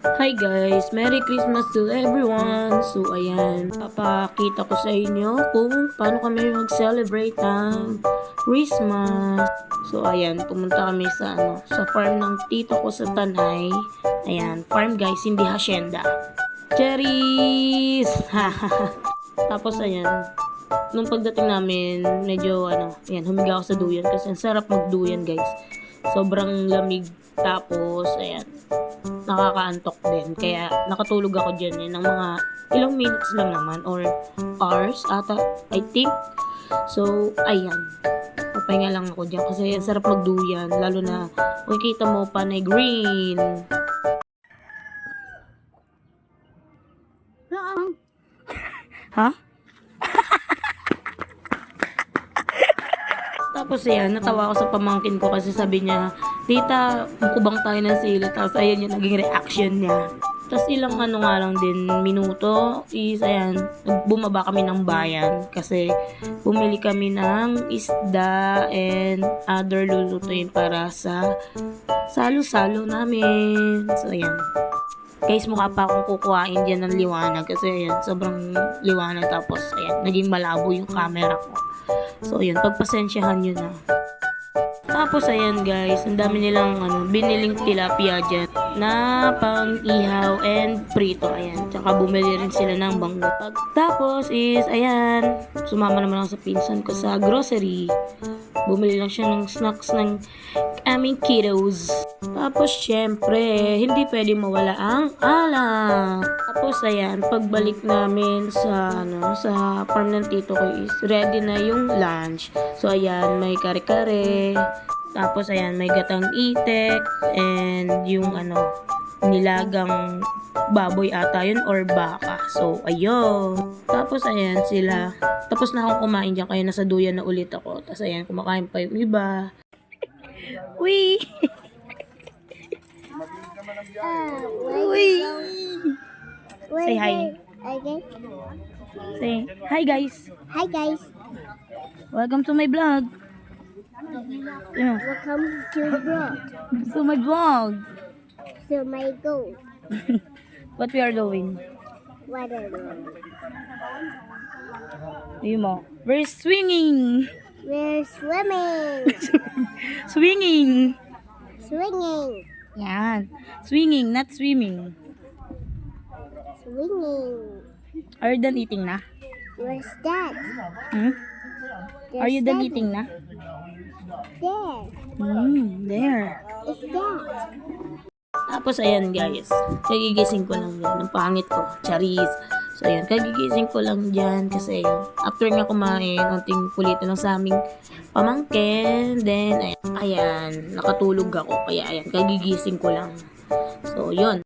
Hi guys! Merry Christmas to everyone! So ayan, papakita ko sa inyo kung paano kami mag-celebrate ng Christmas. So ayan, pumunta kami sa farm ng tito ko sa Tanay. Ayan, farm guys, hindi hacienda. Cherries! Tapos ayan, nung pagdating namin, medyo ayan, humiga ako sa duyan kasi ang sarap magduyan guys. Sobrang lamig. Tapos, ayan, nakakaantok din. Kaya, nakatulog ako dyan ng mga ilang minutes lang naman or hours ata, I think. So, ayan. Papahinga lang ako dyan kasi ang sarap magduyan. Lalo na, makikita mo panay green. Ha? Tapos ayan, natawa ako sa pamangkin ko kasi sabi niya, Tita, mukubang tayo ng sila. Tapos ayan yung naging reaction niya. Tapos ilang nga lang din minuto is ayan, bumaba kami ng bayan kasi bumili kami ng isda and other lulutuin para sa salo-salo namin. So ayan. Guys, mukha pa akong kukuhain dyan ng liwanag kasi ayan, sobrang liwanag tapos ayan, naging malabo yung camera ko. So ayan, pagpasensyahan nyo na. Tapos ayan guys, ang dami nilang biniling tilapia dyan na pang ihaw and prito. Ayan, tsaka bumili rin sila ng bango. Tapos is ayan, sumama naman ako sa pinsan ko sa grocery. Bumili lang siya ng snacks ng aming kiddos. Tapos syempre, hindi pwede mawala ang alak. Tapos ayan, pagbalik namin sa farm ng tito ko is ready na yung lunch. So ayan, may kare-kare. Tapos ayan, may gatang itek and yung nilagang baboy ata yun or baka. So ayun. Tapos ayan sila. Tapos na akong kumain dyan kaya nasa duyan na ulit ako. Tapos ayan, kumakain pa yung iba. Uy! Uy! Say hi. Okay. Say hi guys. Hi guys. Welcome to my vlog. Yeah. Welcome to vlog. So my vlog. So my goal. What we are doing. What are you? Ayun mo. We're swinging. We're swimming. Swinging. Swinging. Yan. Swinging, not swimming. Swinging. Are you done eating na? Where's that? Hmm? Are you done Daddy. eating na? There. There. Is that? Tapos ayan guys, kagigising ko lang yan, ng pangit ko, charis. So ayan, kagigising ko lang dyan kasi ayan, after nga kumain, konting pulito lang sa aming pamangkin. Then ayan, nakatulog ako, kaya ayan, kagigising ko lang. So yun.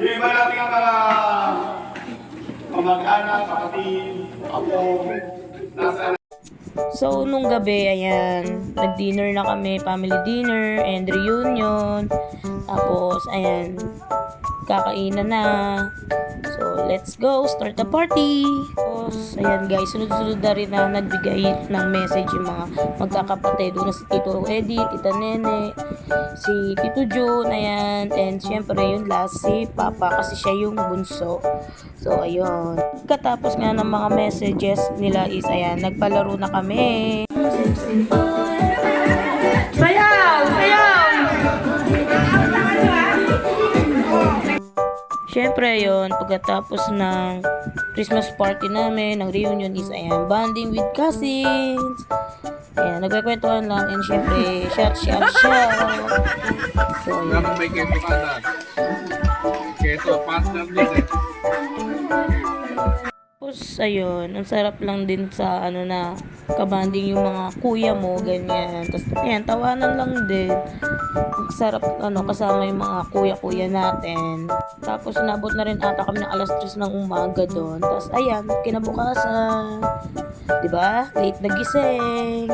Iba natin ang mga kamag-anak, kapatid, apo, nasa So, nung gabi, ayan, nag-dinner na kami, family dinner and reunion. Tapos, ayan, kakainan na. So, let's go, start the party. Tapos, ayan guys, sunod-sunod na rin na nagbigay ng message yung mga magkakapatid. Una si Tito Eddie, Tita Nene, si Tito June, ayan, and syempre yung last si Papa kasi siya yung bunso. So, ayun. Katapos nga ng mga messages nila is, ayan, nagpalaro na kami. Sayaw! Sayaw! Syempre yun, pagkatapos ng Christmas party namin, ng reunion is, ayan, bonding with cousins. Ayan, nagkakwentuhan lang, and syempre, shout. So, ayan. naman may keto ka na. Keto, partner din eh. Tapos, ayun, ang sarap lang din sa, kabanding yung mga kuya mo, ganyan. Tapos, ayan, tawanan lang din. Ang sarap, kasama yung mga kuya-kuya natin. Tapos, nabot na rin ata kami ng alas 3 ng umaga doon. Tapos, ayan, kinabukasan. Diba? Late na gising.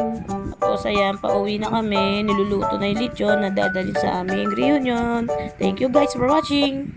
Tapos, ayan, pauwi na kami. Niluluto na yung lechon na dadalhin sa aming reunion. Thank you guys for watching!